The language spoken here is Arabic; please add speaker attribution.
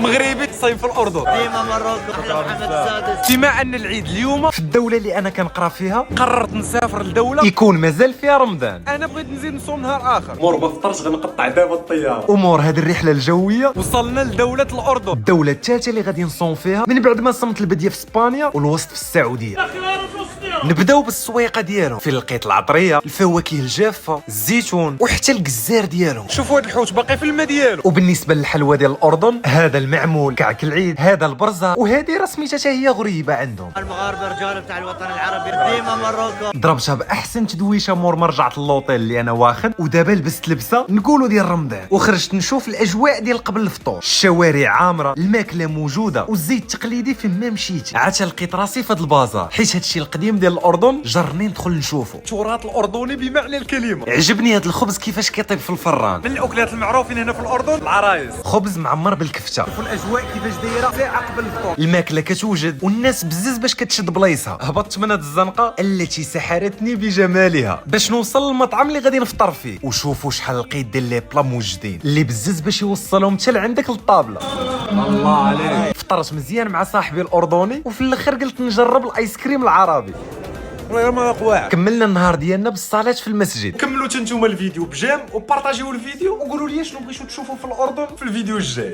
Speaker 1: مغربي صيف في الاردن.
Speaker 2: ديما مروكو احلى محمد السادس.
Speaker 1: بما ان العيد اليوم
Speaker 3: في الدولة اللي أنا كنقرا فيها
Speaker 1: قررت نسافر لدولة
Speaker 3: يكون مازال فيها رمضان.
Speaker 1: انا بغيت نزيد نصوم نهار اخر. مور ما فطرش غنقطع دابا الطيارة.
Speaker 3: أمور هذه الرحلة الجوية
Speaker 1: وصلنا لدولة الاردن.
Speaker 3: الدولة الثالثة اللي غادي نصوم فيها من بعد ما صمت البدية في اسبانيا والوسط في السعودية. نبداو بالسويقة ديالهم، في لقيت العطرية، الفواكه الجافة، الزيتون وحتى القزار ديالهم.
Speaker 1: شوفوا هذا الحوت باقي في الماء ديالو.
Speaker 3: وبالنسبة للحلوى ديال الأردن، هذا المعمول كعك العيد، هذا البرزة، وهذه راه سميتها هي غريبة عندهم.
Speaker 2: المغاربه رجال بتاع الوطن العربي ديما مروكو.
Speaker 3: ضربتها باحسن تدويشه مور ما رجعت للوطيل اللي انا واخد، ودابا لبست لبسه نقولوا ديال رمضان، وخرجت نشوف الاجواء ديال قبل الفطور. الشوارع عامره، الماكله موجوده، والزيت التقليدي فين ما مشيت. عاد لقيت راسي في هذا البازار، حيت هادشي القديم ديال الاردن جرني ندخل نشوفه.
Speaker 1: التراث الاردني بمعنى الكلمة.
Speaker 3: عجبني هذا الخبز كيفاش كيطيب في الفران،
Speaker 1: من الاكلات المعروفين هنا في الاردن العرايس.
Speaker 3: خبز معمر بالكفته.
Speaker 1: والاجواء كيفاش دايره ساعه قبل الفطور.
Speaker 3: الماكله كتوجد والناس بزز باش كتشد بلايصها. هبطت من هاد الزنقه التي سحرتني بجمالها باش نوصل للمطعم اللي غادي نفطر فيه. وشوفوا شحال لقيت ديال لي بلا موجودين اللي بزز باش يوصلهم حتى لعندك للطابله.
Speaker 1: الله عليك.
Speaker 3: فطرت مزيان مع صاحبي الاردني، وفي الاخر قلت نجرب الايس كريم العربي.
Speaker 1: والله ما قواع.
Speaker 3: كملنا النهار ديالنا بالصلاه في المسجد.
Speaker 1: كملوا نتوما الفيديو بجام وبارطاجيو الفيديو وقولوا لي شنو بغيتو تشوفوا في الاردن في الفيديو الجاي.